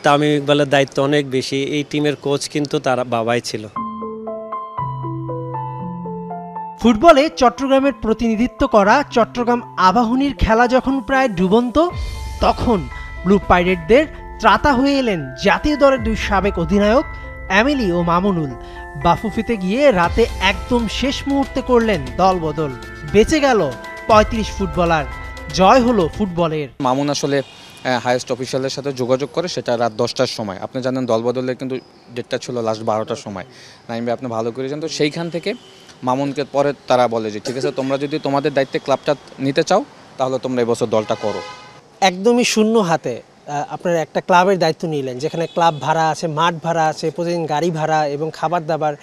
তামিম ইকবালের দায়িত্ব অনেক বেশি। এই টিমের কোচ কিন্তু তার বাবাই ছিল। ফুটবলে চট্টগ্রামের প্রতিনিধিত্ব করা চট্টগ্রাম আবাহনীর খেলা যখন প্রায় ডুবন্ত, তখন ব্লু পাইরেটদের ত্রাতা হয়ে এলেন জাতীয় দলের দুই সাবেক অধিনায়ক এমিলি ও মামুনুল। বাফুফেতে গিয়ে রাতে একদম শেষ মুহূর্তে করলেন দলবদল। বেঁচে গেল ৩৫ ফুটবলার, জয় হলো ফুটবলের। মামুন আসলে হাইয়েস্ট অফিসিয়ালের সাথে যোগাযোগ করে, সেটা রাত 10টার সময়। আপনি জানেন দলবদলের কিন্তু ডেটটা ছিল লাস্ট 12টার সময়। নাইম ভাই আপনি ভালো করে জানেন। তো সেইখান থেকে মামুনকে পরে তারা বলে যে ঠিক আছে, তোমরা যদি তোমাদের দায়িত্বে ক্লাবটা নিতে চাও তাহলে তোমরা এবছর দলটা করো। একদমই শূন্য হাতে আপনারা একটা ক্লাবের দায়িত্ব নিলেন, যেখানে ক্লাব ভাড়া আছে, মাঠ ভাড়া আছে, প্রতিদিন গাড়ি ভাড়া এবং খাবার দাবার,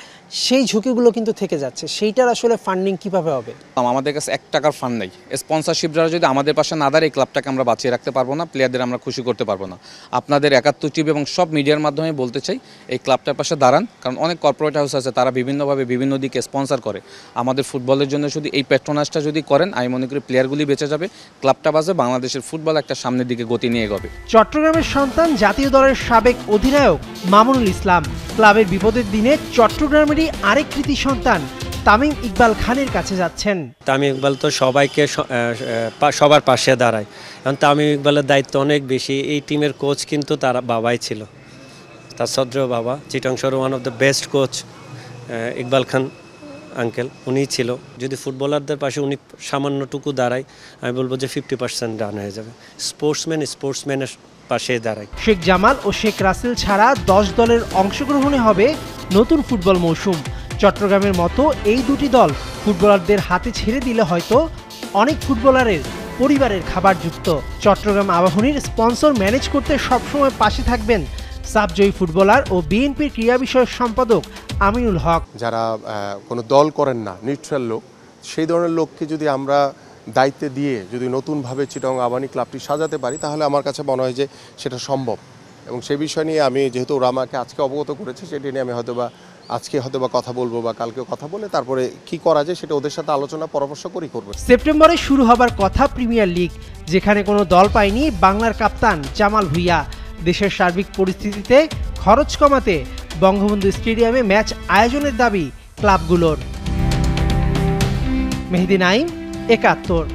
সেই ঝুঁকিগুলো কিন্তু থেকে যাচ্ছে। সেইটার আসলে ফান্ডিং কিভাবে হবে? আমাদের কাছে 1 টাকার ফান্ড নেই। স্পন্সরশিপরা যদি আমাদের পাশে না দাঁড়ায়, এই ক্লাবটাকে আমরা বাঁচিয়ে রাখতে পারবো না, প্লেয়ারদের আমরা খুশি করতে পারবো না। আপনাদের 71 টিভি এবং সব মিডিয়ার মাধ্যমে বলতে চাই, এই ক্লাবটার পাশে দাঁড়ান। কারণ অনেক কর্পোরেট হাউস আছে, তারা বিভিন্নভাবে বিভিন্ন দিকে স্পন্সর করে। আমাদের ফুটবলের জন্য শুধু এই পেট্রোনাসটা যদি করেন, আমি মনে করি প্লেয়ারগুলি বেঁচে যাবে, ক্লাবটা বাঁচবে, বাংলাদেশের ফুটবল একটা সামনের দিকে গতি নিয়ে এগোবে। চট্টগ্রামের সন্তান জাতীয় দলের সাবেক অধিনায়ক মামুনুল ইসলাম ক্লাবের বিপদের দিনে চট্টগ্রামেরই আরেক কৃতি সন্তান তামিম ইকবাল খানের কাছে যাচ্ছেন। তামিম ইকবাল তো সবাইকে সবার পাশে দাঁড়ায়। কারণ তামিম ইকবালের দায়িত্ব অনেক বেশি। এই টিমের কোচ কিন্তু তার বাবাই ছিল, তার শ্রদ্ধেয় বাবা, চিটাং শহরের one of the best coach Iqbal Khan uncle, উনিই ছিল। যদি ফুটবলারদের পাশে উনি সামান্যটুকু দাঁড়ায়, আমি বলবো যে 50% ডান হয়ে যাবে। স্পোর্টসম্যানের পাশে দাঁড়ায়। শেখ জামাল ও শেখ রাসেল ছাড়া 10 দলের অংশগ্রহণে হবে নতুন ফুটবল মৌসুম। চট্টগ্রামের মতো এই দুটি দল ফুটবলারদের হাতে ছেড়ে দিলে হয়তো অনেক ফুটবলারের পরিবারের খাবার যুক্ত। চট্টগ্রাম আবাহনীর স্পন্সর ম্যানেজ করতে সবসময় পাশে থাকবেন সাবজয়ী ফুটবলার ও বিএনপির ক্রীড়া বিষয়ক সম্পাদক আমিনুল হক। যারা কোনো দল করেন না, নিউট্রাল লোক, সেই ধরনের লোককে যদি আমরা দায়িত্বে দিয়ে যদি নতুনভাবে চিটাগং আবাহনী ক্লাবটি সাজাতে পারি, তাহলে আমার কাছে মনে হয় যে সেটা সম্ভব। এবং সেই বিষয় নিয়ে আমি, যেহেতু ওরা আমাকে আজকে অবগত করেছে, সেটি নিয়ে আমি আজকে হয়তোবা কথা বলবো বা কালকেও কথা বলে তারপরে কি করা যায় সেটা ওদের সাথে আলোচনা পরামর্শ করবো। সেপ্টেম্বরে শুরু হবার কথা প্রিমিয়ার লিগ, যেখানে কোনো দল পায়নি বাংলার কাপ্তান জামাল ভুঁইয়া। দেশের সার্বিক পরিস্থিতিতে খরচ কমাতে বঙ্গবন্ধু স্টেডিয়ামে ম্যাচ আয়োজনের দাবি ক্লাবগুলোর। মেহেদী নাইম, ৭১।